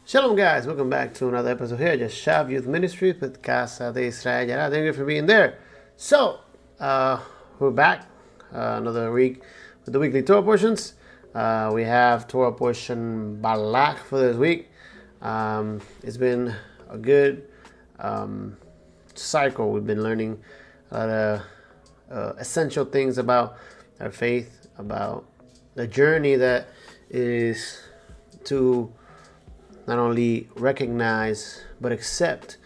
Shalom guys, welcome back to another episode here, just Shav Youth Ministries with Casa de Israel Yarah. Thank you for being there. So, we're back, another week with the weekly Torah portions. We have Torah portion Balak for this week. It's been a good cycle. We've been learning a lot of essential things about our faith, about the journey that is to not only recognize but accept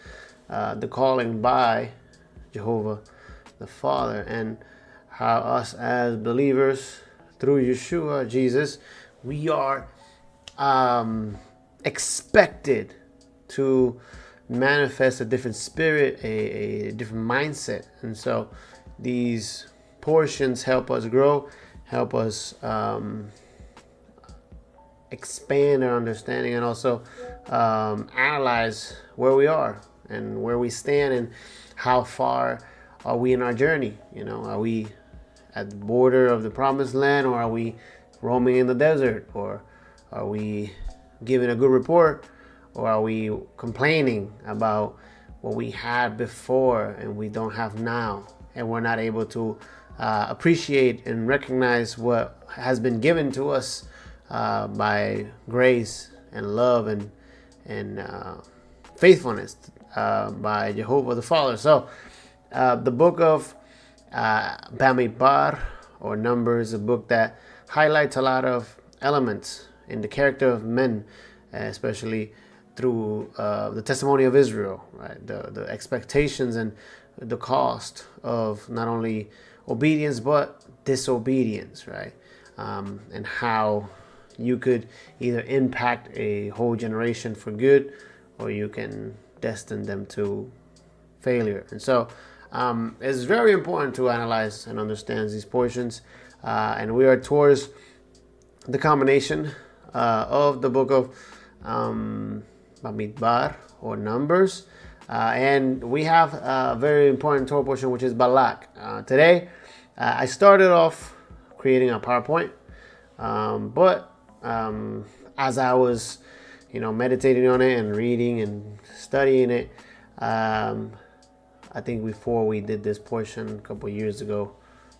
the calling by Jehovah the Father, and how us as believers through Yeshua Jesus, we are expected to manifest a different spirit, a different mindset. And so these portions help us grow, help us expand our understanding, and also analyze where we are and where we stand and how far are we in our journey. You know, are we at the border of the promised land, or are we roaming in the desert, or are we giving a good report, or are we complaining about what we had before and we don't have now, and we're not able to appreciate and recognize what has been given to us by grace and love and faithfulness by Jehovah the Father. So the book of Bamidbar, or Numbers, a book that highlights a lot of elements in the character of men, especially through the testimony of Israel, right? The expectations and the cost of not only obedience but disobedience, right? And how you could either impact a whole generation for good, or you can destine them to failure. And so it's very important to analyze and understand these portions. And we are towards the combination of the book of Bamidbar, or Numbers. And we have a very important Torah portion, which is Balak. Today, I started off creating a PowerPoint, but as I was, meditating on it and reading and studying it, I think before we did this portion a couple years ago,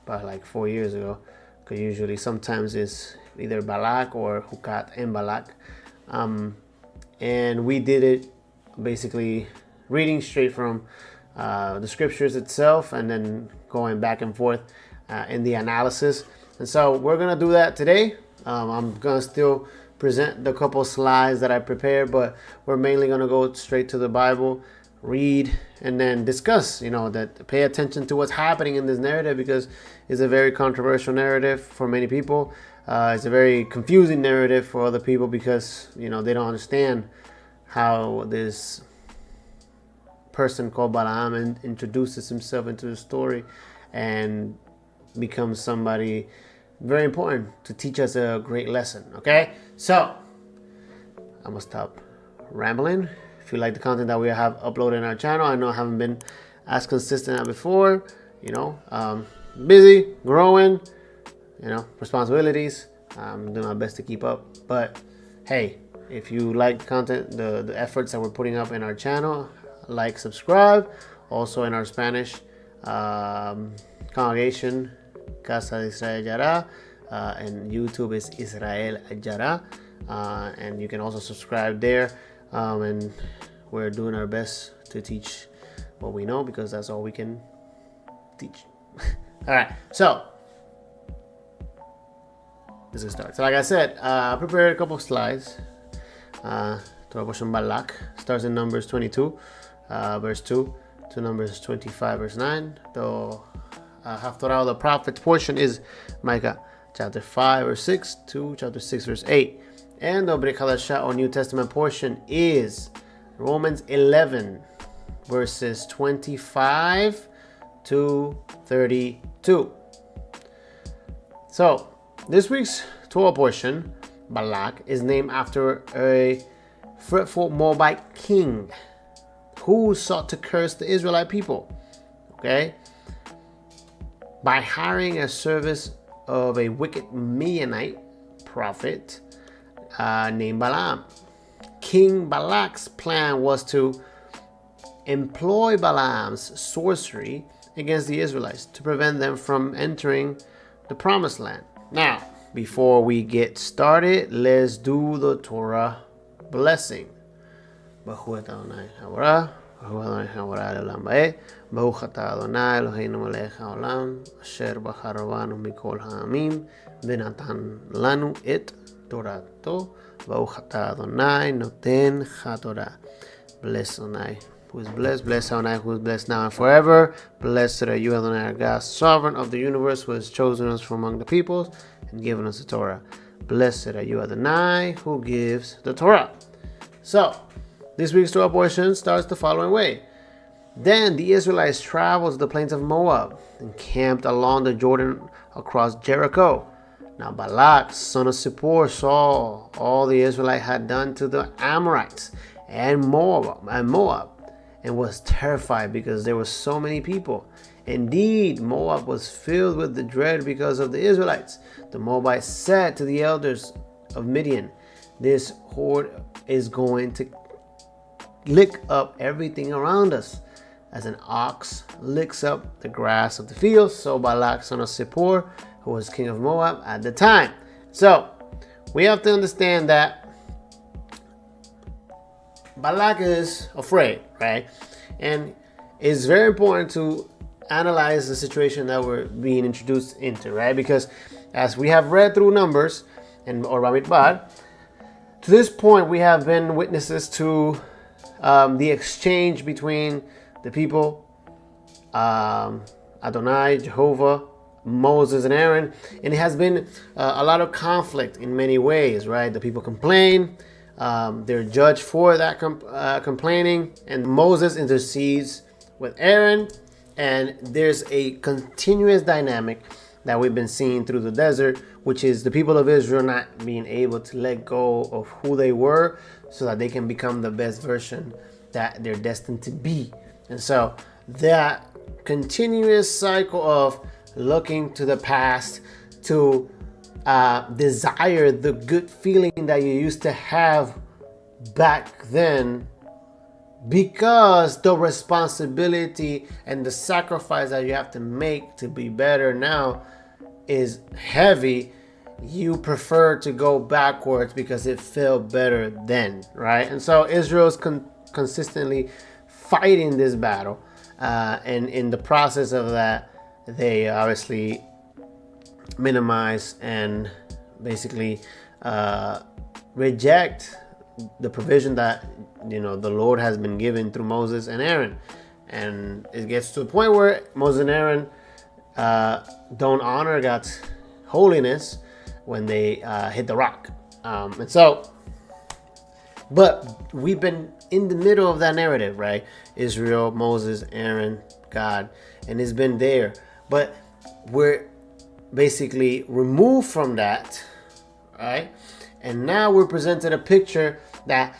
about like 4 years ago, because usually sometimes it's either Balak or Hukat and Balak, and we did it basically reading straight from the scriptures itself, and then going back and forth in the analysis. And so we're gonna do that today. I'm gonna still present the couple slides that I prepared, but we're mainly gonna go straight to the Bible, read, and then discuss. That pay attention to what's happening in this narrative, because it's a very controversial narrative for many people. It's a very confusing narrative for other people, because they don't understand how this person called Balaam introduces himself into the story and becomes somebody very important to teach us a great lesson. Okay, so I'm gonna stop rambling. If you like the content that we have uploaded on our channel, I know I haven't been as consistent as before. Busy, growing, responsibilities. I'm doing my best to keep up. But hey, if you like the content, the efforts that we're putting up in our channel, like, subscribe. Also in our Spanish congregation, Casa de Israel Yarah, and YouTube is Israel Yarah, and you can also subscribe there, and we're doing our best to teach what we know, because that's all we can teach. All right, so let's get started. So like I said, I prepared a couple of slides. Torah portion Balak starts in Numbers 22 verse 2 to Numbers 25 verse 9. The Haftorah of the prophets portion is Micah chapter 5 verse 6 to chapter 6 verse 8. And the Brit Hadashah, or New Testament portion, is Romans 11 verses 25 to 32. So this week's Torah portion, Balak, is named after a fretful Moabite king who sought to curse the Israelite people. Okay, by hiring a service of a wicked Midianite prophet named Balaam. King Balak's plan was to employ Balaam's sorcery against the Israelites to prevent them from entering the promised land. Now, before we get started, let's do the Torah blessing. Baruch Adonai Havarah, Baruch Adonai Havarah Le'olam Ba'eh, Baruch Atah Adonai Eloheinu melech haolam, asher bachar banu mikol ha'amim, v'natan lanu et Torato, Baruch Atah Adonai noten haTorah. Bless Adonai who is blessed, bless Adonai who is blessed now and forever. Blessed are you, Adonai our God, sovereign of the universe, who has chosen us from among the peoples and given us the Torah. Blessed are you, Adonai, who gives the Torah. So, this week's Torah portion starts the following way. Then the Israelites traveled to the plains of Moab and camped along the Jordan across Jericho. Now Balak, son of Zippor, saw all the Israelites had done to the Amorites and Moab, and was terrified because there were so many people. Indeed, Moab was filled with the dread because of the Israelites. The Moabites said to the elders of Midian, "This horde is going to lick up everything around us, as an ox licks up the grass of the fields." So Balak, son of Zippor, who was king of Moab at the time. So we have to understand that Balak is afraid, right? And it's very important to analyze the situation that we're being introduced into, right? Because as we have read through Numbers and or Bamidbar, to this point we have been witnesses to the exchange between the people, Adonai, Jehovah, Moses and Aaron, and it has been a lot of conflict in many ways, right? The people complain, they're judged for that complaining, and Moses intercedes with Aaron, and there's a continuous dynamic that we've been seeing through the desert, which is the people of Israel not being able to let go of who they were so that they can become the best version that they're destined to be. And so that continuous cycle of looking to the past to desire the good feeling that you used to have back then, because the responsibility and the sacrifice that you have to make to be better now is heavy, you prefer to go backwards because it felt better then, right? And so Israel's consistently fighting this battle, and in the process of that, they obviously minimize and basically reject the provision that the Lord has been given through Moses and Aaron. And it gets to a point where Moses and Aaron don't honor God's holiness when they hit the rock. And so, but we've been in the middle of that narrative, right? Israel, Moses, Aaron, God, and it's been there. But we're basically removed from that, right? And now we're presented a picture that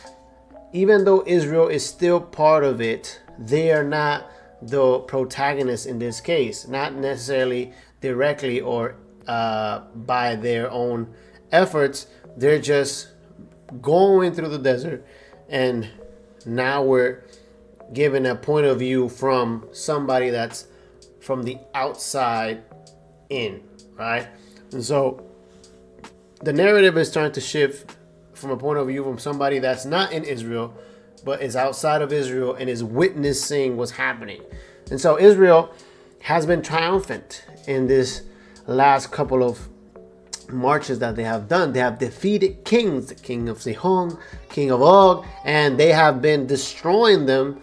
even though Israel is still part of it, they are not the protagonists in this case, not necessarily directly or by their own efforts. They're just going through the desert, and now we're given a point of view from somebody that's from the outside in, right? And so the narrative is starting to shift from a point of view from somebody that's not in Israel, but is outside of Israel and is witnessing what's happening. And so Israel has been triumphant in this last couple of marches that they have done. They have defeated kings, the king of Sihon, king of Og, and they have been destroying them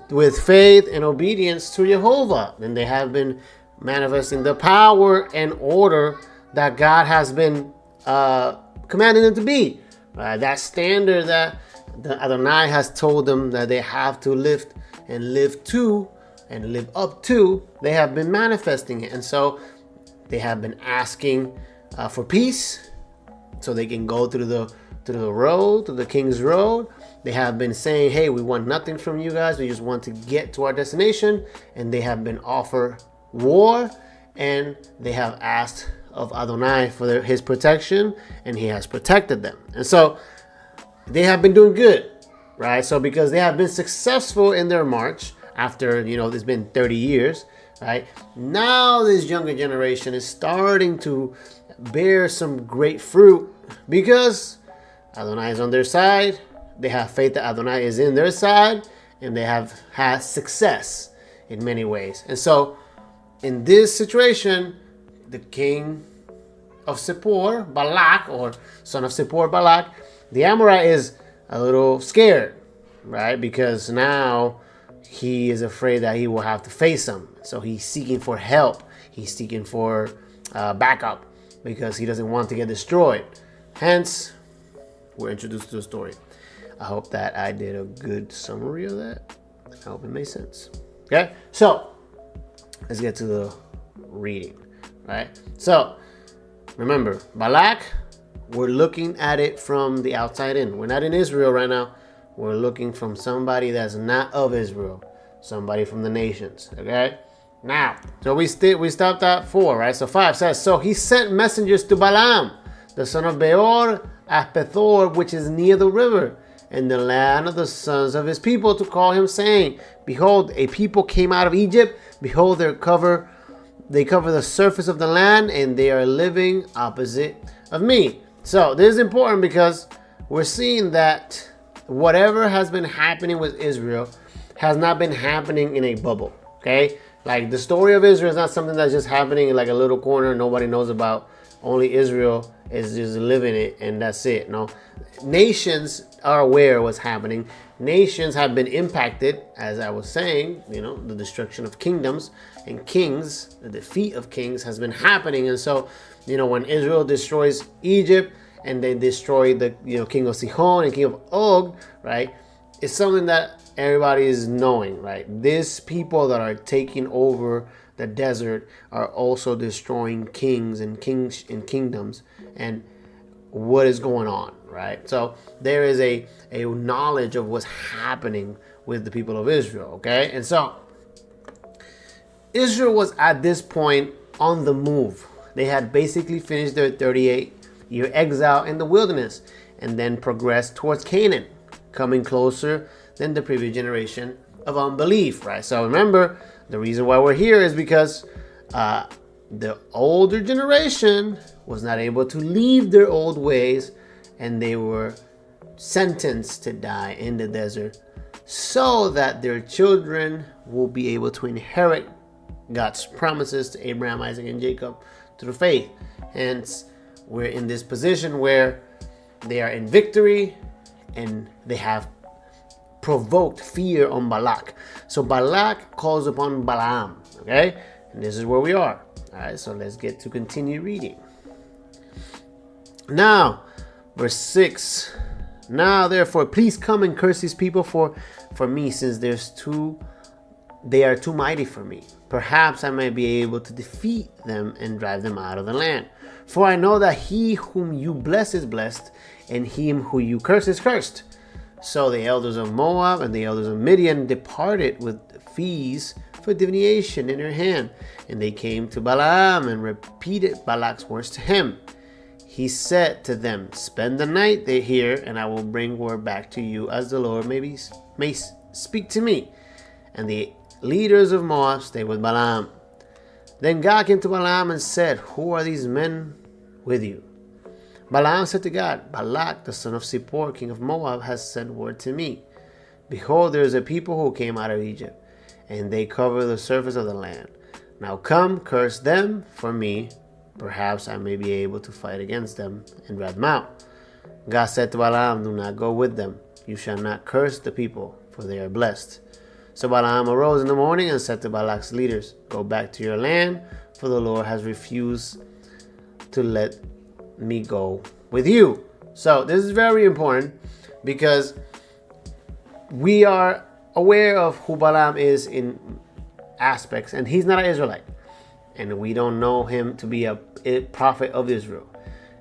with faith and obedience to Jehovah. And they have been manifesting the power and order that God has been commanding them to be. That standard that Adonai has told them that they have to lift and live to and live up to, they have been manifesting it. And so they have been asking for peace so they can go through the road, to the king's road. They have been saying, hey, we want nothing from you guys. We just want to get to our destination. And they have been offered war, and they have asked of Adonai for his protection, and he has protected them. And so they have been doing good. right? So because they have been successful in their march after, it's been 30 years, right? Now this younger generation is starting to bear some great fruit because Adonai is on their side. They have faith that Adonai is in their side, and they have had success in many ways. And so in this situation, the king of Zippor, Balak, or son of Zippor, Balak, the Amorite is a little scared, right? Because now he is afraid that he will have to face them. So he's seeking for help. He's seeking for backup because he doesn't want to get destroyed. Hence, we're introduced to the story. I hope that I did a good summary of that. I hope it made sense. Okay, so let's get to the reading, right? So remember, Balak, we're looking at it from the outside in. We're not in Israel right now. We're looking from somebody that's not of Israel, somebody from the nations. Okay, now, so we stopped at 4, right? So 5 says, so he sent messengers to Balaam, the son of Beor, at Pethor, which is near the river, in the land of the sons of his people, to call him, saying, behold, a people came out of Egypt. Behold, they cover the surface of the land, and they are living opposite of me. So this is important because we're seeing that whatever has been happening with Israel has not been happening in a bubble. Okay, like the story of Israel is not something that's just happening in like a little corner nobody knows about. Only Israel is just living it, and that's it. No, nations are aware of what's happening. Nations have been impacted, as I was saying. The destruction of kingdoms and kings, the defeat of kings has been happening. And so, when Israel destroys Egypt and they destroy the king of Sihon and king of Og, right? It's something that everybody is knowing, right? These people that are taking over the desert are also destroying kings and kingdoms, and what is going on, right? So there is a knowledge of what's happening with the people of Israel, okay? And so Israel was at this point on the move. They had basically finished their 38-year exile in the wilderness and then progressed towards Canaan, coming closer than the previous generation of unbelief, right? So remember, the reason why we're here is because the older generation was not able to leave their old ways, and they were sentenced to die in the desert so that their children will be able to inherit God's promises to Abraham, Isaac, and Jacob through faith. Hence, we're in this position where they are in victory and they have provoked fear on Balak. So Balak calls upon Balaam, okay? And this is where we are. All right, so let's get to continue reading. Now, verse 6. Now, therefore, please come and curse these people for me, since they are too mighty for me. Perhaps I may be able to defeat them and drive them out of the land. For I know that he whom you bless is blessed, and him who you curse is cursed. So the elders of Moab and the elders of Midian departed with fees for divination in their hand. And they came to Balaam and repeated Balak's words to him. He said to them, spend the night here, and I will bring word back to you as the Lord may speak to me. And the leaders of Moab stayed with Balaam. Then God came to Balaam and said, who are these men with you? Balaam said to God, Balak, the son of Zippor, king of Moab, has sent word to me. Behold, there is a people who came out of Egypt, and they cover the surface of the land. Now come, curse them for me. Perhaps I may be able to fight against them and drive them out. God said to Balaam, do not go with them. You shall not curse the people, for they are blessed. So Balaam arose in the morning and said to Balak's leaders, go back to your land, for the Lord has refused to let me go with you. So this is very important because we are aware of who Balaam is in aspects, and he's not an Israelite, and we don't know him to be a prophet of Israel.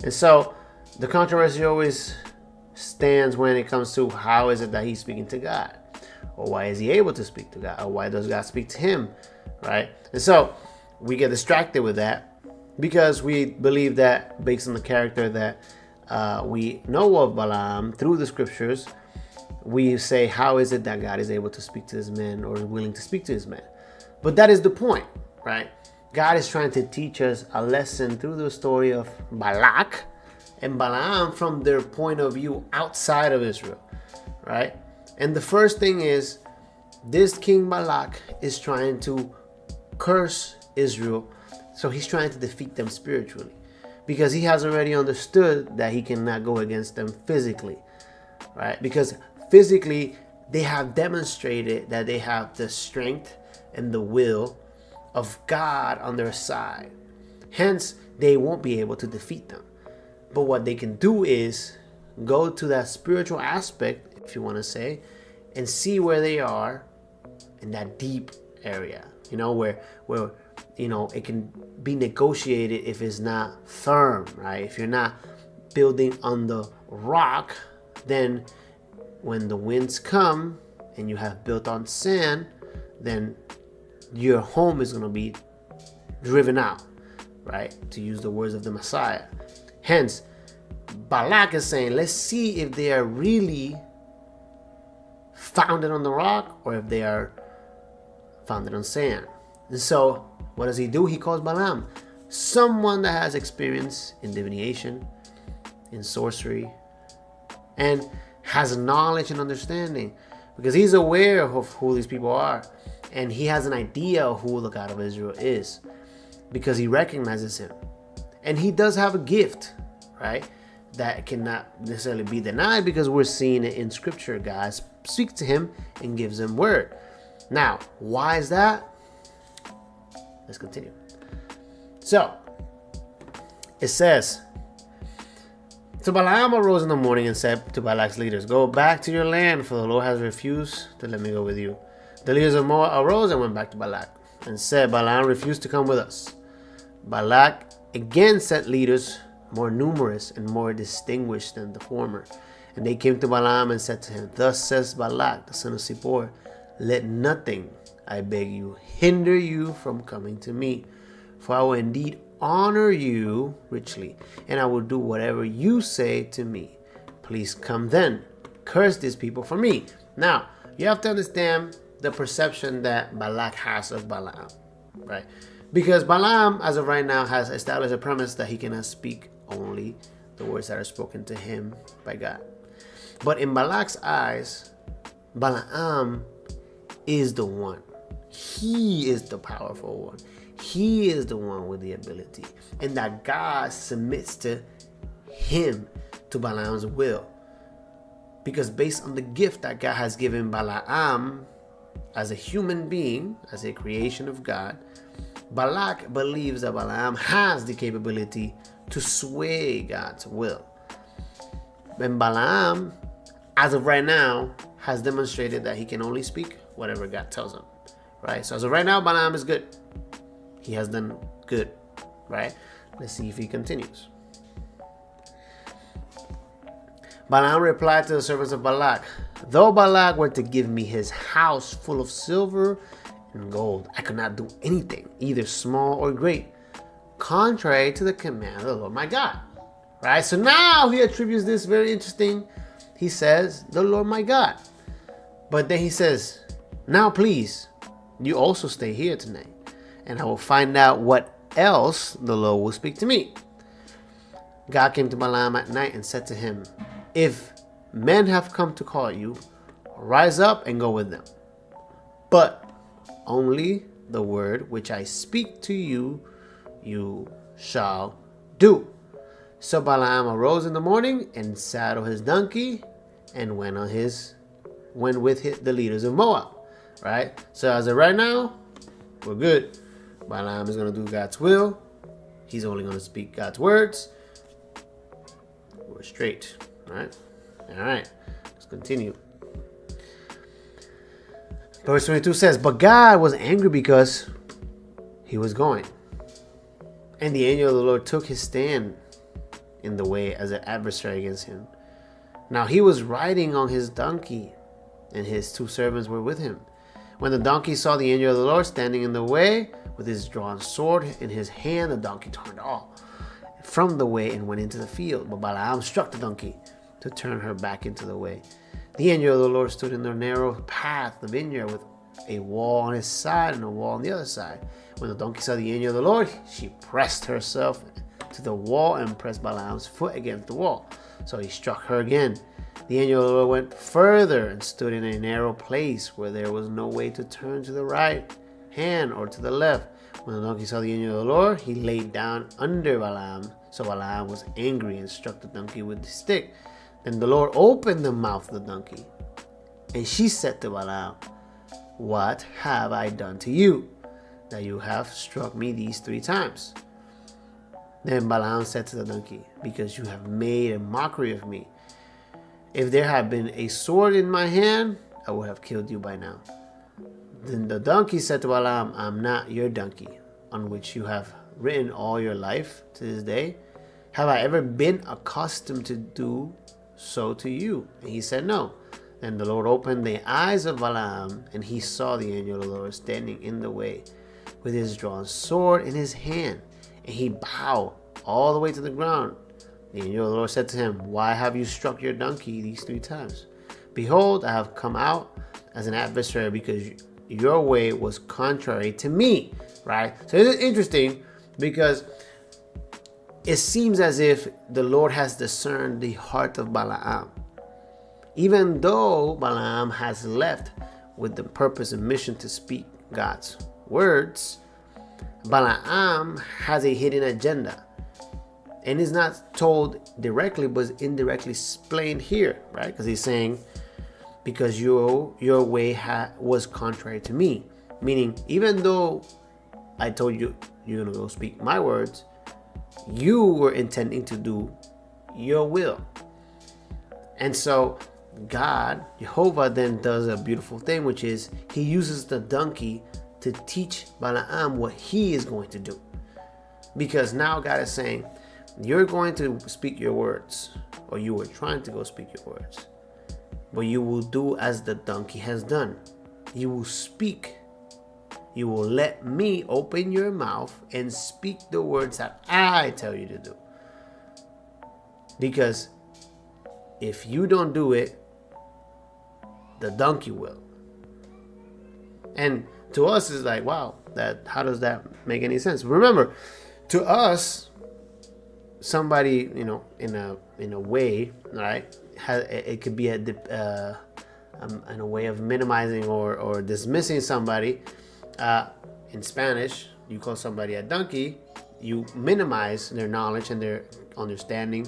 And so the controversy always stands when it comes to how is it that he's speaking to God, or why is he able to speak to God, or why does God speak to him, right? And so we get distracted with that because we believe that based on the character that we know of Balaam through the scriptures, we say, how is it that God is able to speak to this man or willing to speak to this man? But that is the point, right? God is trying to teach us a lesson through the story of Balak and Balaam from their point of view outside of Israel, right? And the first thing is, this King Balak is trying to curse Israel. So he's trying to defeat them spiritually, because he has already understood that he cannot go against them physically, right? Because physically, they have demonstrated that they have the strength and the will of God on their side. Hence, they won't be able to defeat them. But what they can do is go to that spiritual aspect, if you want to say, and see where they are in that deep area, where it can be negotiated if it's not firm, right? If you're not building on the rock, then when the winds come and you have built on sand, then your home is going to be driven out, right? To use the words of the Messiah. Hence, Balak is saying, let's see if they are really founded on the rock or if they are founded on sand. And so, what does he do? He calls Balaam, someone that has experience in divination, in sorcery, and has knowledge and understanding, because he's aware of who these people are, and he has an idea of who the God of Israel is, because he recognizes him. And he does have a gift, right, that cannot necessarily be denied, because we're seeing it in scripture. God speaks to him and gives him word. Now, why is that? Let's continue. So, it says, so Balaam arose in the morning and said to Balak's leaders, go back to your land, for the Lord has refused to let me go with you. The leaders of Moab arose and went back to Balak and said, Balaam refused to come with us. Balak again sent leaders more numerous and more distinguished than the former. And they came to Balaam and said to him, thus says Balak, the son of Zippor, let nothing, I beg you, hinder you from coming to me, for I will indeed honor you richly, and I will do whatever you say to me. Please come then, curse these people for me. Now, you have to understand the perception that Balak has of Balaam, right? Because Balaam, as of right now, has established a premise that he cannot speak only the words that are spoken to him by God. But in Balak's eyes, Balaam is the one. He is the powerful one. He is the one with the ability. And that God submits to him, to Balaam's will. Because based on the gift that God has given Balaam as a human being, as a creation of God, Balak believes that Balaam has the capability to sway God's will. And Balaam, as of right now, has demonstrated that he can only speak whatever God tells him, right? So as of right now, Balaam is good. He has done good, right? Let's see if he continues. Balaam replied to the servants of Balak, though Balak were to give me his house full of silver and gold, I could not do anything, either small or great, contrary to the command of the Lord my God. Right? So now he attributes this very interesting. He says, the Lord my God. But then he says, now please, you also stay here tonight, and I will find out what else the Lord will speak to me. God came to Balaam at night and said to him, if men have come to call you, rise up and go with them. But only the word which I speak to you, you shall do. So Balaam arose in the morning and saddled his donkey and went with the leaders of Moab. Right? So as of right now, we're good. Balaam is going to do God's will. He's only going to speak God's words. We're straight. Right? All right. Let's continue. Verse 22 says, but God was angry because he was going. And the angel of the Lord took his stand in the way as an adversary against him. Now he was riding on his donkey, and his two servants were with him. When the donkey saw the angel of the Lord standing in the way with his drawn sword in his hand, the donkey turned off from the way and went into the field. But Balaam struck the donkey to turn her back into the way. The angel of the Lord stood in the narrow path, the vineyard, with a wall on his side and a wall on the other side. When the donkey saw the angel of the Lord, she pressed herself to the wall and pressed Balaam's foot against the wall. So he struck her again. The angel of the Lord went further and stood in a narrow place where there was no way to turn to the right hand or to the left. When the donkey saw the angel of the Lord, he laid down under Balaam. So Balaam was angry and struck the donkey with the stick. Then the Lord opened the mouth of the donkey, and she said to Balaam, "What have I done to you, that you have struck me these 3 times?" Then Balaam said to the donkey, "Because you have made a mockery of me. If there had been a sword in my hand, I would have killed you by now." Then the donkey said to Balaam, "I'm not your donkey, on which you have ridden all your life to this day. Have I ever been accustomed to do so to you?" And he said, "No." Then the Lord opened the eyes of Balaam, and he saw the angel of the Lord standing in the way with his drawn sword in his hand, and he bowed all the way to the ground. The angel of the Lord said to him, "Why have you struck your donkey these 3 times? Behold, I have come out as an adversary because your way was contrary to me." Right? So this is interesting because it seems as if the Lord has discerned the heart of Balaam. Even though Balaam has left with the purpose and mission to speak God's words, Balaam has a hidden agenda. And is not told directly, but indirectly explained here, right? Because he's saying, because your way was contrary to me. Meaning, even though I told you you're going to go speak my words, you were intending to do your will. And so God, Jehovah, then does a beautiful thing, which is he uses the donkey to teach Balaam what he is going to do. Because now God is saying, you're going to speak your words, or you were trying to go speak your words, but you will do as the donkey has done. You will speak. You will let me open your mouth and speak the words that I tell you to do. Because if you don't do it, the donkey will. And to us, it's like, wow, how does that make any sense? Remember, to us, somebody, in a way, right? It could be in a way of minimizing or dismissing somebody. In Spanish, you call somebody a donkey, you minimize their knowledge and their understanding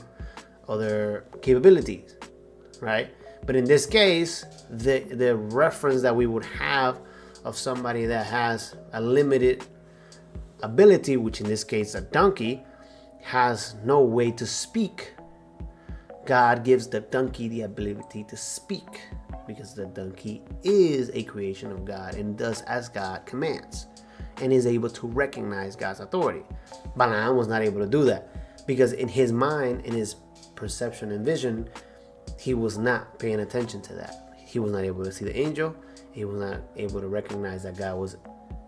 or their capabilities, right? But in this case, the reference that we would have of somebody that has a limited ability, which in this case a donkey, has no way to speak. God gives the donkey the ability to speak, because the donkey is a creation of God and does as God commands and is able to recognize God's authority. Balaam was not able to do that because in his mind, in his perception and vision, he was not paying attention to that. He was not able to see the angel. He was not able to recognize that God was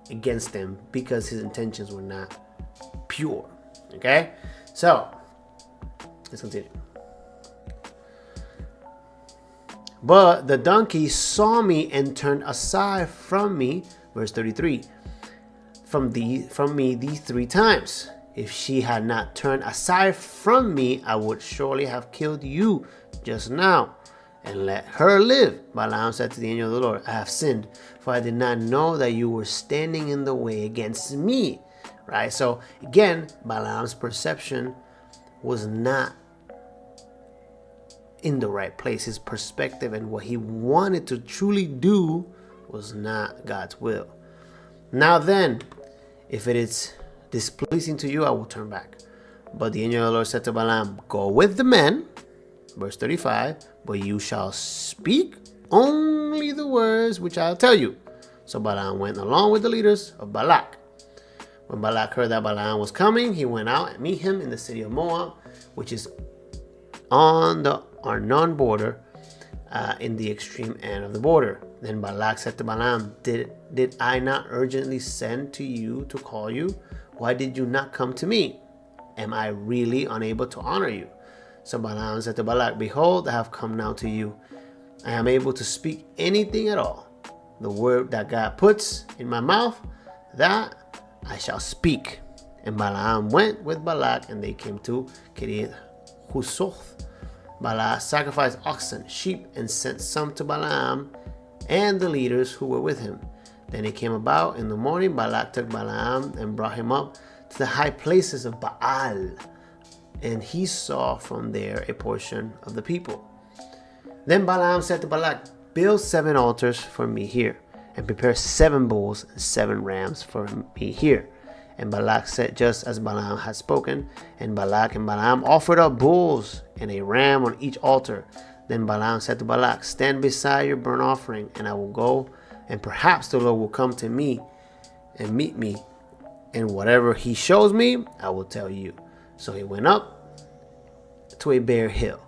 against him because his intentions were not pure. Okay? So, let's continue. But the donkey saw me and turned aside from me, verse 33, from me these 3 times. If she had not turned aside from me, I would surely have killed you just now and let her live. Balaam said to the angel of the Lord, I have sinned, for I did not know that you were standing in the way against me. Right? So again, Balaam's perception was not in the right place. His perspective and what he wanted to truly do was not God's will. Now then, if it is displeasing to you, I will turn back. But the angel of the Lord said to Balaam, go with the men, verse 35, but you shall speak only the words which I'll tell you. So Balaam went along with the leaders of Balak. When Balak heard that Balaam was coming, he went out and meet him in the city of Moab, which is on the Arnon border, in the extreme end of the border. Then Balak said to Balaam, Did I not urgently send to you to call you? Why did you not come to me? Am I really unable to honor you? So Balaam said to Balak, Behold, I have come now to you, I am able to speak anything at all. The word that God puts in my mouth, that I shall speak. And Balaam went with Balak, and they came to Kirith Huzoth. Balak sacrificed oxen, sheep, and sent some to Balaam and the leaders who were with him. Then it came about in the morning, Balak took Balaam and brought him up to the high places of Baal, and he saw from there a portion of the people. Then Balaam said to Balak, build 7 altars for me here, and prepare 7 bulls and 7 rams for me here. And Balak said just as Balaam had spoken, and Balak and Balaam offered up bulls and a ram on each altar. Then Balaam said to Balak, stand beside your burnt offering, and I will go, and perhaps the Lord will come to me and meet me, and whatever he shows me, I will tell you. So he went up to a bare hill.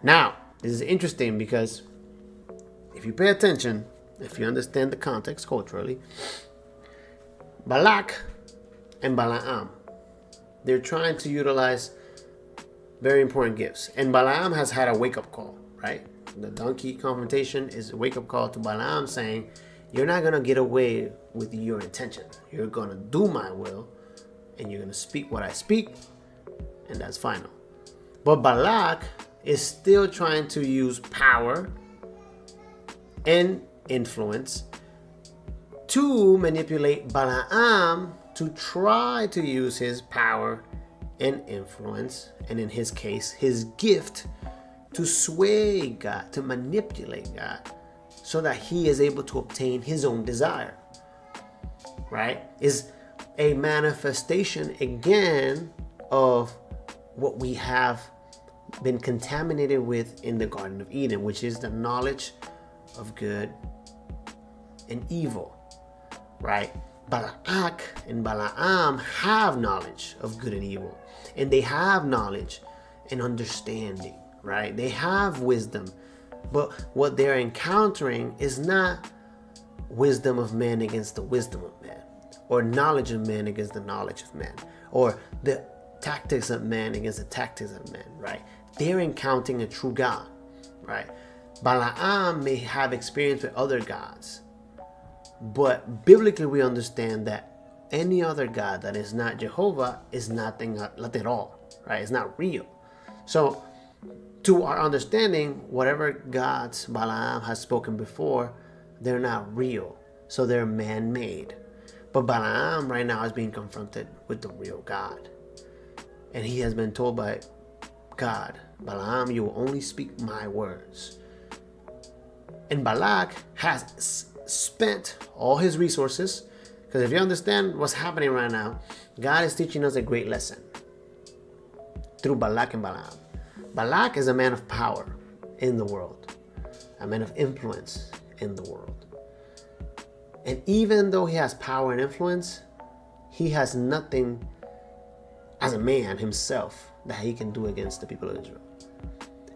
Now, this is interesting because if you pay attention, if you understand the context culturally, Balak and Balaam, they're trying to utilize very important gifts. And Balaam has had a wake-up call, right? The donkey confrontation is a wake-up call to Balaam saying, you're not going to get away with your intention. You're going to do my will, and you're going to speak what I speak, and that's final. But Balak is still trying to use power and influence to manipulate Balaam to try to use his power and influence, and in his case, his gift, to sway God, to manipulate God, so that he is able to obtain his own desire. Right? Is a manifestation again of what we have been contaminated with in the Garden of Eden, which is the knowledge of good and evil. Right? Balak and Balaam have knowledge of good and evil, and they have knowledge and understanding, right? They have wisdom, but what they're encountering is not wisdom of man against the wisdom of man, or knowledge of man against the knowledge of man, or the tactics of man against the tactics of man, right? They're encountering a true God, right? Balaam may have experience with other gods, but biblically we understand that any other God that is not Jehovah is nothing at all, right? It's not real. So to our understanding, whatever gods Balaam has spoken before, they're not real. So they're man-made. But Balaam right now is being confronted with the real God. And he has been told by God, Balaam, you will only speak my words. And Balak has spent all his resources, because if you understand what's happening right now, God is teaching us a great lesson through Balak and Balaam. Balak is a man of power in the world, a man of influence in the world. And even though he has power and influence, he has nothing as a man himself that he can do against the people of Israel.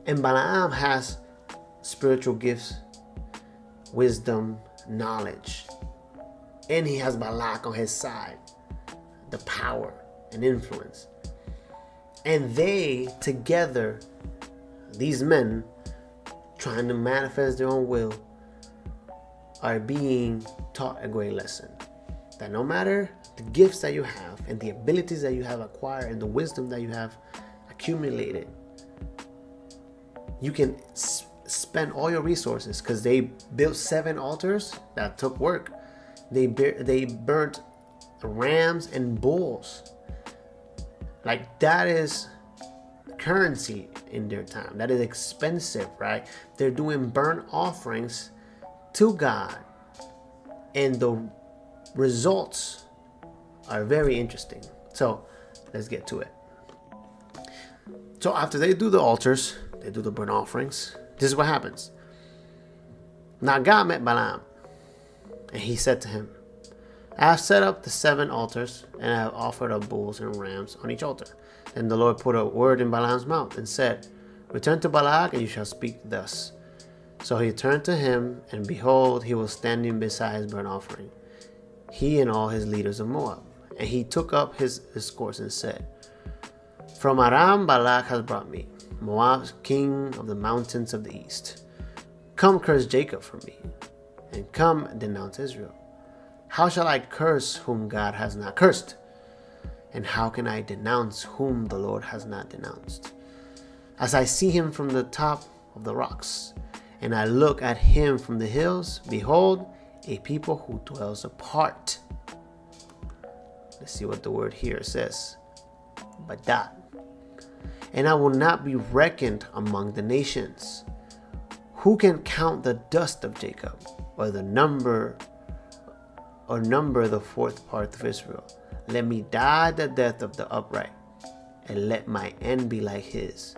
And Balaam has spiritual gifts, wisdom, knowledge, and he has Balak on his side, the power and influence. And they together, these men trying to manifest their own will, are being taught a great lesson, that no matter the gifts that you have and the abilities that you have acquired and the wisdom that you have accumulated, you can spend all your resources, because they built 7 altars that took work. They burnt rams and bulls. Like, that is currency in their time. That is expensive, right? They're doing burnt offerings to God, and the results are very interesting. So let's get to it. So after they do the altars, they do the burnt offerings, this is what happens. Now God met Balaam, and he said to him, I have set up the 7 altars, and I have offered up bulls and rams on each altar. Then the Lord put a word in Balaam's mouth and said, return to Balak, and you shall speak thus. So he turned to him, and behold, he was standing beside his burnt offering, he and all his leaders of Moab. And he took up his discourse and said, from Aram Balak has brought me, Moab's king of the mountains of the east. Come curse Jacob for me, and come denounce Israel. How shall I curse whom God has not cursed? And how can I denounce whom the Lord has not denounced? As I see him from the top of the rocks, and I look at him from the hills, behold, a people who dwells apart. Let's see what the word here says. Badat. And I will not be reckoned among the nations. Who can count the dust of Jacob, or number the fourth part of Israel? Let me die the death of the upright, and let my end be like his.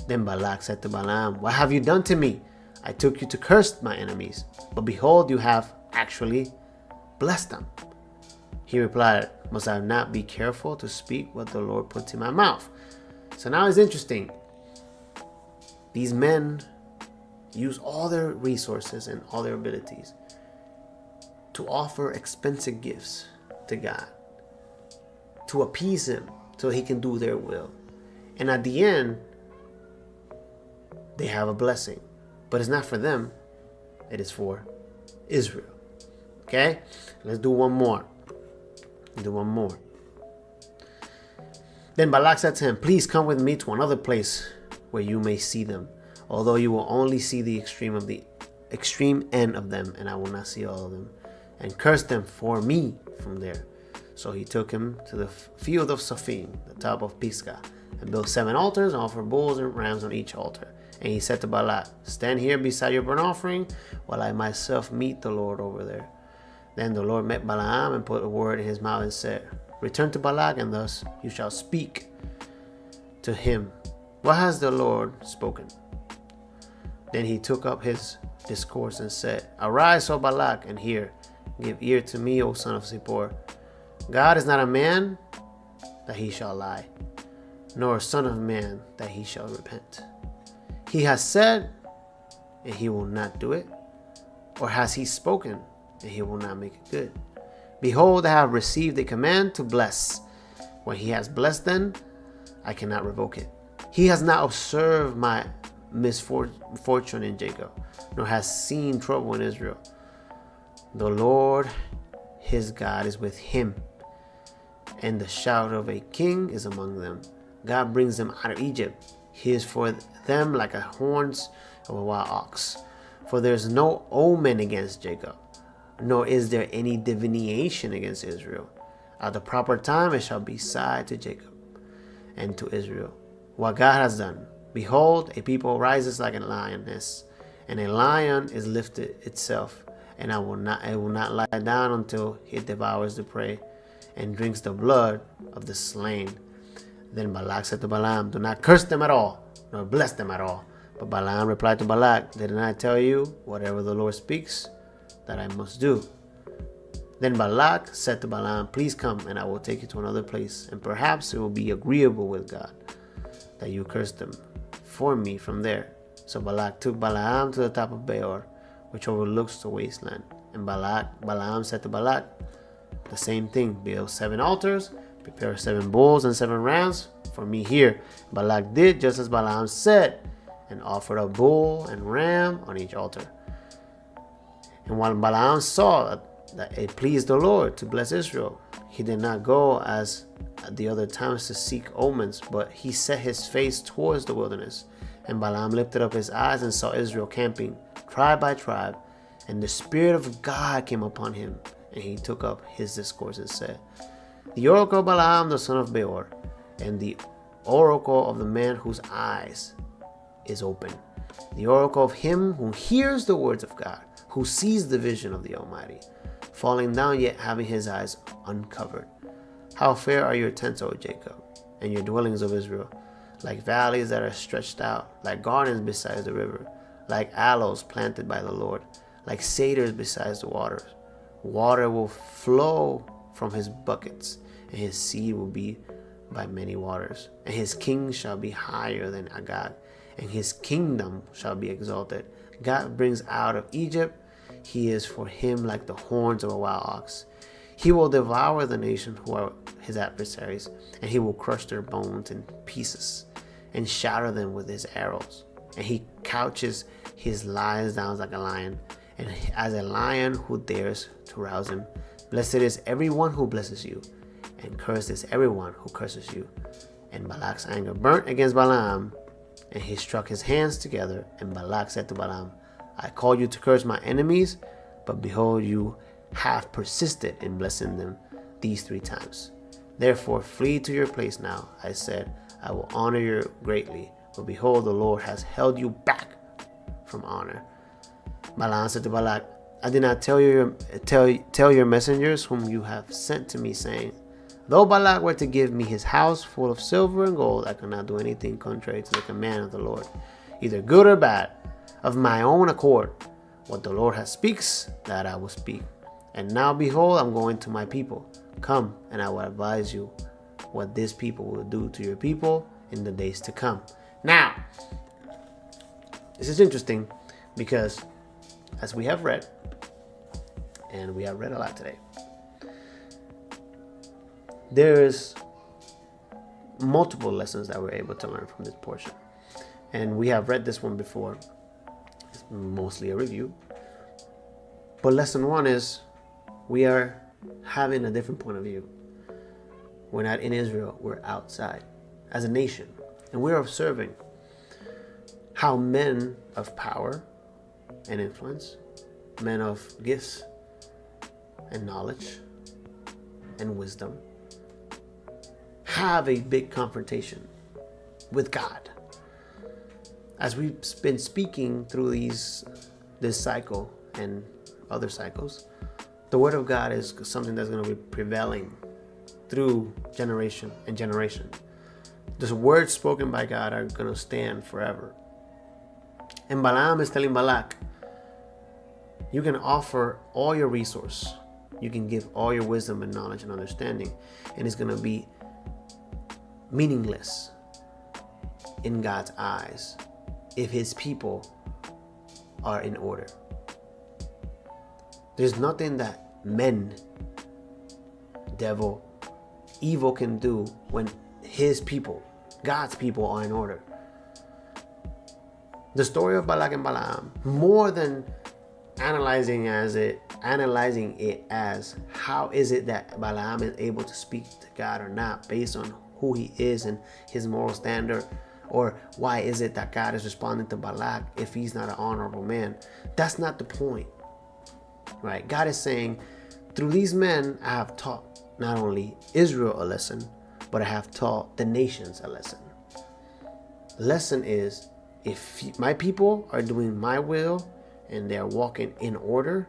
Then Balak said to Balaam, what have you done to me? I took you to curse my enemies, but behold, you have actually blessed them. He replied, must I not be careful to speak what the Lord puts in my mouth? So now it's interesting. These men use all their resources and all their abilities to offer expensive gifts to God, to appease him so he can do their will. And at the end, they have a blessing. But it's not for them. It is for Israel. Okay? Let's do one more. Then Balak said to him, please come with me to another place where you may see them, although you will only see the extreme end of them, and I will not see all of them, and curse them for me from there. So he took him to the field of Sophim, the top of Pisgah, and built 7 altars and offered bulls and rams on each altar. And he said to Balak, stand here beside your burnt offering while I myself meet the Lord over there. Then the Lord met Balaam and put a word in his mouth and said, return to Balak, and thus you shall speak to him. What has the Lord spoken? Then he took up his discourse and said, arise, O Balak, and hear. Give ear to me, O son of Zippor. God is not a man that he shall lie, nor a son of man that he shall repent. He has said, and he will not do it, or has he spoken, and he will not make it good. Behold, I have received a command to bless. When he has blessed, then I cannot revoke it. He has not observed my misfortune in Jacob, nor has seen trouble in Israel. The Lord his God is with him, and the shout of a king is among them. God brings them out of Egypt. He is for them like a horns of a wild ox. For there is no omen against Jacob, nor is there any divination against Israel. At the proper time it shall be said to Jacob and to Israel, what God has done. Behold, a people rises like a lioness, and a lion is lifted itself, and it will not lie down until it devours the prey and drinks the blood of the slain. Then Balak said to Balaam, do not curse them at all, nor bless them at all. But Balaam replied to Balak, didn't I tell you, whatever the Lord speaks, that I must do? Then Balak said to Balaam, please come, and I will take you to another place, and perhaps it will be agreeable with God that you curse them for me from there. So Balak took Balaam to the top of Beor, which overlooks the wasteland. And Balaam said to Balak the same thing, build 7 altars, prepare 7 bulls and 7 rams for me here. Balak did just as Balaam said, and offered a bull and ram on each altar. And while Balaam saw that it pleased the Lord to bless Israel, he did not go as at the other times to seek omens, but he set his face towards the wilderness. And Balaam lifted up his eyes and saw Israel camping, tribe by tribe. And the Spirit of God came upon him, and he took up his discourse and said, the oracle of Balaam the son of Beor, and the oracle of the man whose eyes is open, the oracle of him who hears the words of God, who sees the vision of the Almighty, falling down yet having his eyes uncovered. How fair are your tents, O Jacob, and your dwellings of Israel, like valleys that are stretched out, like gardens beside the river, like aloes planted by the Lord, like cedars beside the waters. Water will flow from his buckets, and his seed will be by many waters. And his king shall be higher than Agag, and his kingdom shall be exalted. God brings out of Egypt. He is for him like the horns of a wild ox. He will devour the nations who are his adversaries, and he will crush their bones in pieces and shatter them with his arrows. And he couches He lies down like a lion, and as a lion who dares to rouse him. Blessed is everyone who blesses you, and cursed is everyone who curses you. And Balak's anger burnt against Balaam, and he struck his hands together. And Balak said to Balaam, I called you to curse my enemies, but behold, you have persisted in blessing them these 3 times. Therefore flee to your place now. I said, I will honor you greatly, but behold, the Lord has held you back from honor. Balaam said to Balak, I did not tell your messengers whom you have sent to me, saying, though Balak were to give me his house full of silver and gold, I could not do anything contrary to the command of the Lord, either good or bad, of my own accord. What the Lord has speaks, that I will speak. And now behold, I'm going to my people. Come, and I will advise you what this people will do to your people in the days to come. Now, this is interesting because as we have read, and we have read a lot today, there's multiple lessons that we're able to learn from this portion. And we have read this one before. It's mostly a review. But lesson 1 is we are having a different point of view. We're not in Israel, we're outside as a nation. And we're observing how men of power and influence, men of gifts and knowledge and wisdom, have a big confrontation with God. As we've been speaking through this cycle and other cycles, the word of God is something that's going to be prevailing through generation and generation. The words spoken by God are going to stand forever. And Balaam is telling Balak, you can offer all your resource, you can give all your wisdom and knowledge and understanding, and it's going to be meaningless in God's eyes if his people are in order. There's nothing that men, devil, evil can do when his people, God's people, are in order. The story of Balak and Balaam, more than analyzing it as how is it that Balaam is able to speak to God or not based on who he is and his moral standard, or why is it that God is responding to Balak if he's not an honorable man. That's not the point, right? God is saying, through these men I have taught not only Israel a lesson, but I have taught the nations a lesson. The lesson is, if my people are doing my will and they're walking in order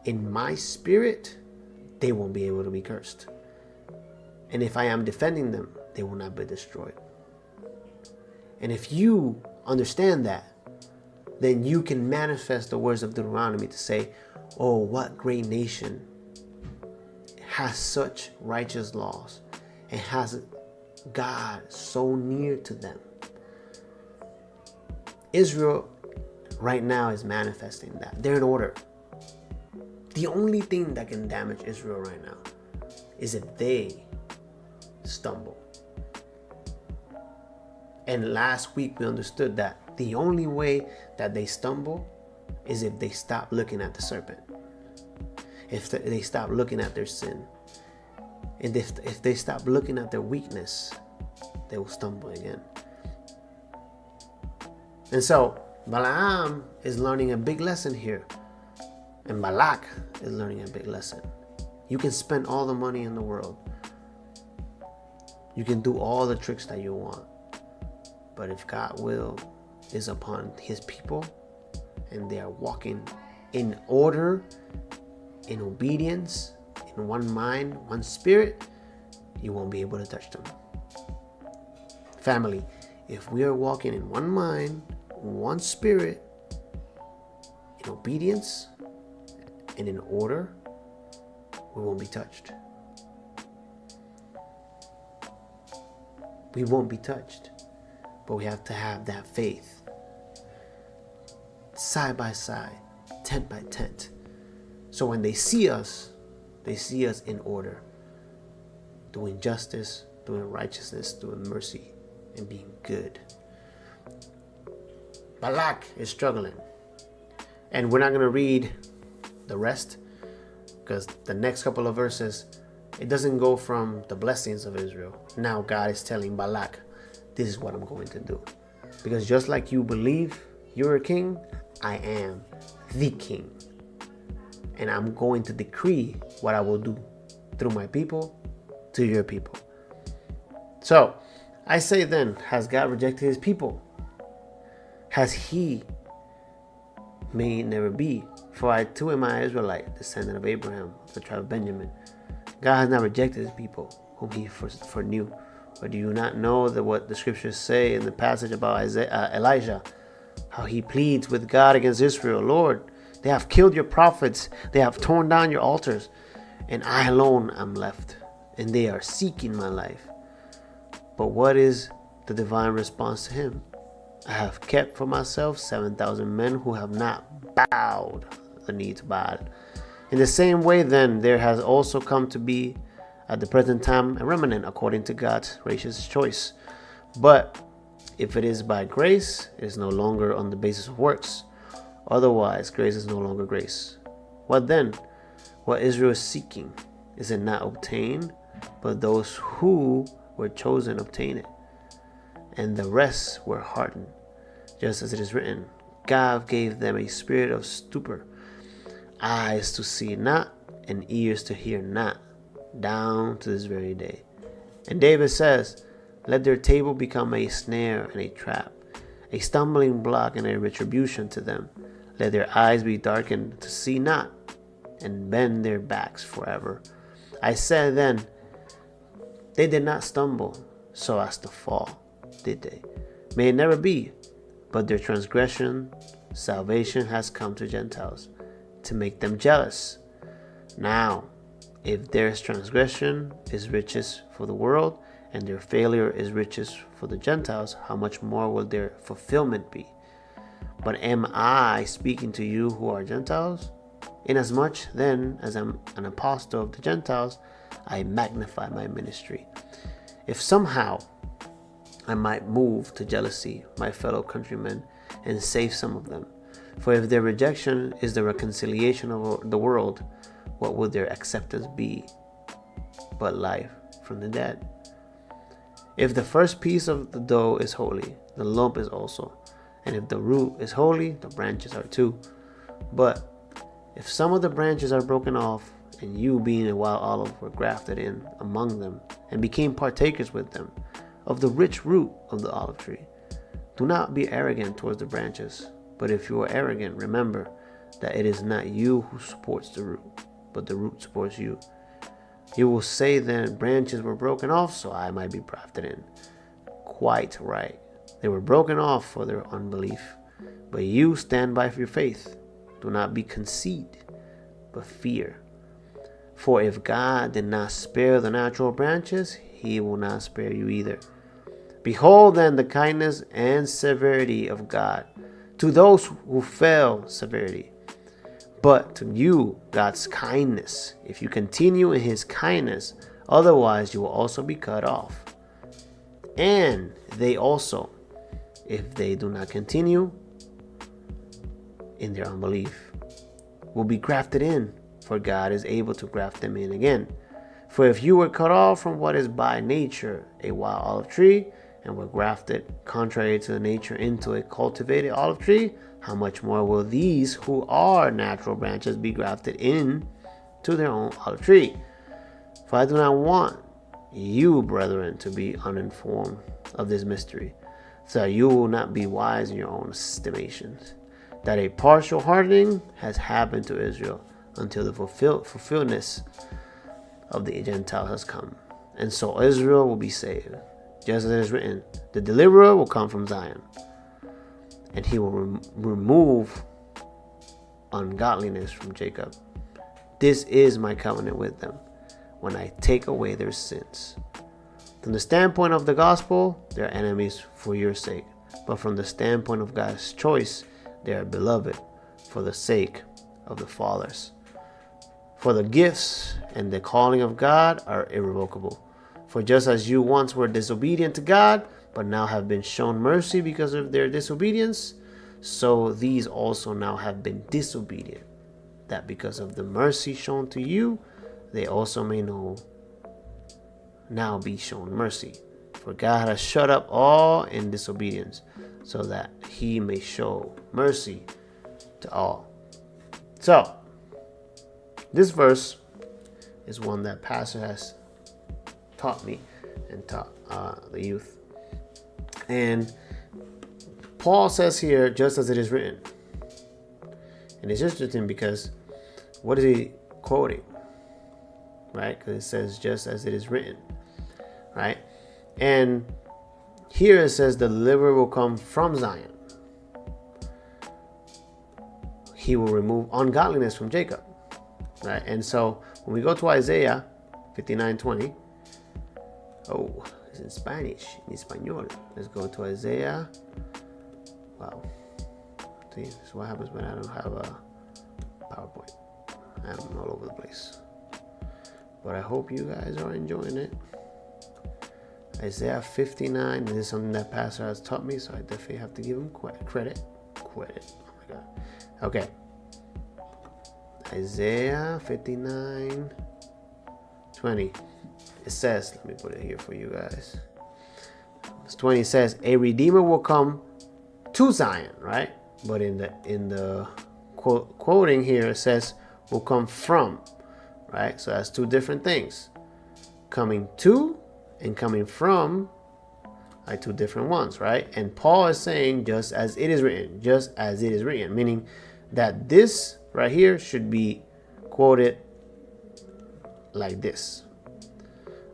in my spirit, they won't be able to be cursed. And if I am defending them, they will not be destroyed. And if you understand that, then you can manifest the words of Deuteronomy to say, oh, what great nation has such righteous laws and has God so near to them. Israel right now is manifesting that. They're in order. The only thing that can damage Israel right now is if they stumble. And last week we understood that the only way that they stumble is if they stop looking at the serpent. If they stop looking at their sin. And if they stop looking at their weakness, they will stumble again. And so Balaam is learning a big lesson here. And Balak is learning a big lesson. You can spend all the money in the world. You can do all the tricks that you want. But if God's will is upon his people and they are walking in order, in obedience, in one mind, one spirit, you won't be able to touch them. Family, if we are walking in one mind, one spirit, in obedience and in order, we won't be touched. We won't be touched. But we have to have that faith. Side by side, tent by tent. So when they see us in order. Doing justice, doing righteousness, doing mercy, and being good. Balak is struggling. And we're not going to read the rest, because the next couple of verses, it doesn't go from the blessings of Israel. Now God is telling Balak, this is what I'm going to do. Because just like you believe you're a king, I am the king. And I'm going to decree what I will do through my people to your people. So I say then, has God rejected his people? Has he? May never be. For I too am an Israelite, descendant of Abraham, of the tribe of Benjamin. God has not rejected his people, whom he foreknew. Or do you not know that what the scriptures say in the passage about Elijah, how he pleads with God against Israel? Lord, they have killed your prophets, they have torn down your altars, and I alone am left, and they are seeking my life. But what is the divine response to him? I have kept for myself 7,000 men who have not bowed the knee to Baal. In the same way, then, there has also come to be at the present time a remnant according to God's gracious choice. But if it is by grace, it is no longer on the basis of works. Otherwise, grace is no longer grace. What then? What Israel is seeking, is it not obtained? But those who were chosen obtain it, and the rest were hardened. Just as it is written, God gave them a spirit of stupor, eyes to see not, and ears to hear not, down to this very day. And David says, let their table become a snare and a trap, a stumbling block and a retribution to them. Let their eyes be darkened to see not, and bend their backs forever. I said then, they did not stumble so as to fall, did they? May it never be. But their transgression, salvation has come to Gentiles, to make them jealous. Now, if their transgression is riches for the world, and their failure is riches for the Gentiles, how much more will their fulfillment be? But am I speaking to you who are Gentiles? Inasmuch then as I'm an apostle of the Gentiles, I magnify my ministry. If somehow I might move to jealousy my fellow countrymen and save some of them. For if their rejection is the reconciliation of the world, what would their acceptance be but life from the dead? If the first piece of the dough is holy, the lump is also. And if the root is holy, the branches are too. But if some of the branches are broken off, and you being a wild olive were grafted in among them, and became partakers with them of the rich root of the olive tree, do not be arrogant towards the branches. But if you are arrogant, remember that it is not you who supports the root, but the root supports you. You will say then, branches were broken off so I might be grafted in. Quite right. They were broken off for their unbelief. But you stand by your faith. Do not be conceited, but fear. For if God did not spare the natural branches, he will not spare you either. Behold then the kindness and severity of God. To those who fell, severity. But to you, God's kindness, if you continue in his kindness, otherwise you will also be cut off. And they also, if they do not continue in their unbelief, will be grafted in, for God is able to graft them in again. For if you were cut off from what is by nature a wild olive tree, and were grafted contrary to the nature into a cultivated olive tree, how much more will these who are natural branches be grafted in to their own olive tree? For I do not want you, brethren, to be uninformed of this mystery, so that you will not be wise in your own estimations, that a partial hardening has happened to Israel until the fulfillment of the Gentiles has come, and so Israel will be saved. Just as it is written, the deliverer will come from Zion, and he will remove ungodliness from Jacob. This is my covenant with them, when I take away their sins. From the standpoint of the gospel, they are enemies for your sake, but from the standpoint of God's choice, they are beloved for the sake of the fathers. For the gifts and the calling of God are irrevocable. For just as you once were disobedient to God, but now have been shown mercy because of their disobedience, so these also now have been disobedient, that because of the mercy shown to you, they also may now be shown mercy. For God has shut up all in disobedience, so that he may show mercy to all. So, this verse is one that Pastor has taught me and taught the youth. And Paul says here, just as it is written. And it's interesting because what is he quoting? Right? Because it says, just as it is written. Right? And here it says, the deliverer will come from Zion. He will remove ungodliness from Jacob. Right? And so when we go to Isaiah 59:20, oh, it's in Spanish, in Español. Let's go to Isaiah. Wow. See, this is what happens when I don't have a PowerPoint. I'm all over the place. But I hope you guys are enjoying it. Isaiah 59. This is something that Pastor has taught me, so I definitely have to give him credit. Oh my God. Okay. Isaiah 59:20. It says, let me put it here for you guys. Verse 20 says, a redeemer will come to Zion, right? But in the quoting here, it says will come from, right? So that's two different things. Coming to and coming from are two different ones, right? And Paul is saying, just as it is written, meaning that this right here should be quoted like this,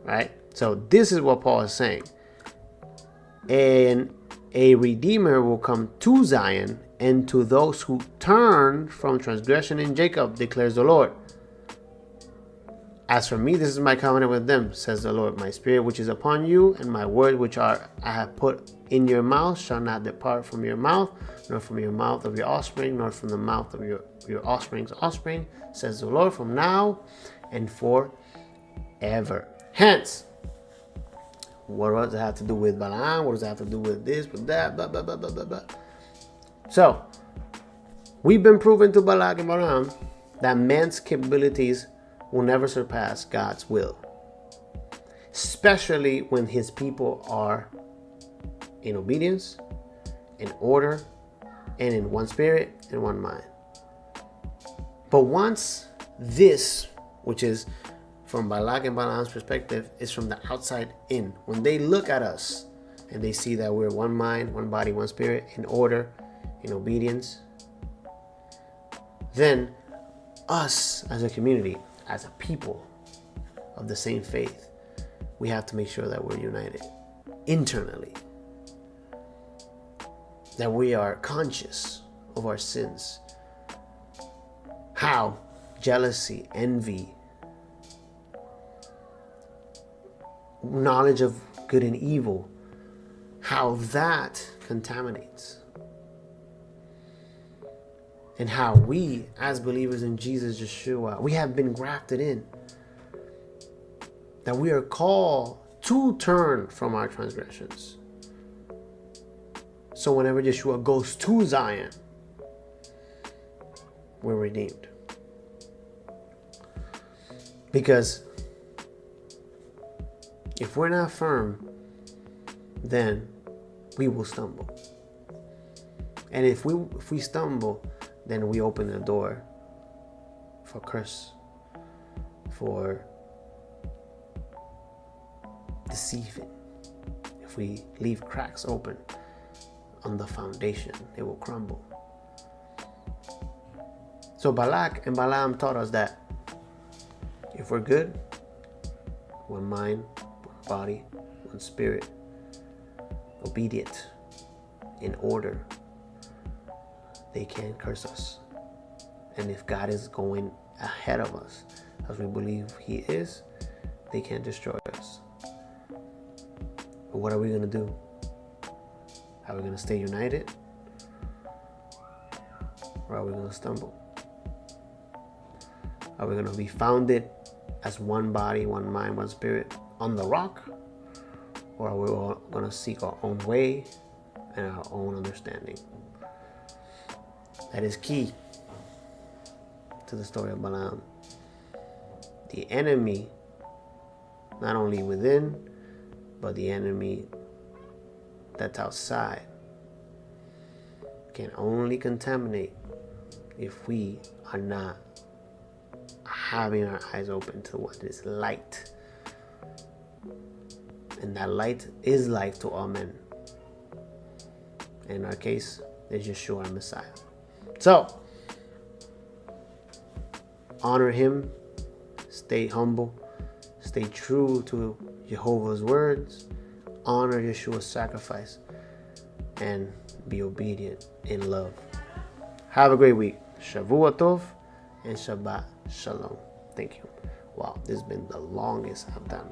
right? So this is what Paul is saying. And a redeemer will come to Zion, and to those who turn from transgression in Jacob, declares the Lord. As for me, this is my covenant with them, says the Lord. My spirit which is upon you, and my word which I have put in your mouth shall not depart from your mouth, nor from your mouth of your offspring, nor from the mouth of your offspring's offspring, says the Lord, from now and forever. Hence, what does it have to do with Balaam? What does it have to do with this, with that, blah, blah, blah, blah, blah, blah. So, we've been proven to Balak and Balaam that man's capabilities will never surpass God's will, especially when his people are in obedience, in order, and in one spirit and one mind. But once this, which is from Balak and Balaam's perspective, is from the outside in, when they look at us and they see that we're one mind, one body, one spirit, in order, in obedience, then us as a community, as a people of the same faith, we have to make sure that we're united internally, that we are conscious of our sins, how jealousy, envy, knowledge of good and evil, how that contaminates. And how we, as believers in Jesus Yeshua, we have been grafted in. That we are called to turn from our transgressions. So whenever Yeshua goes to Zion, we're redeemed. Because if we're not firm, then we will stumble. And if we stumble, then we open the door for curse, for deceiving. If we leave cracks open on the foundation, it will crumble. So Balak and Balaam taught us that if we're good, one mind, one body, one spirit, obedient, in order, they can't curse us. And if God is going ahead of us, as we believe he is, they can't destroy us. But what are we going to do? Are we going to stay united? Or are we going to stumble? Are we going to be founded as one body, one mind, one spirit on the rock? Or are we all going to seek our own way and our own understanding? That is key to the story of Balaam. The enemy, not only within, but the enemy that's outside, can only contaminate if we are not having our eyes open to what is light. And that light is light to all men. In our case, is Yeshua, our Messiah. So, honor him, stay humble, stay true to Jehovah's words, honor Yeshua's sacrifice, and be obedient in love. Have a great week. Shavua Tov and Shabbat Shalom. Thank you. Wow, this has been the longest I've done.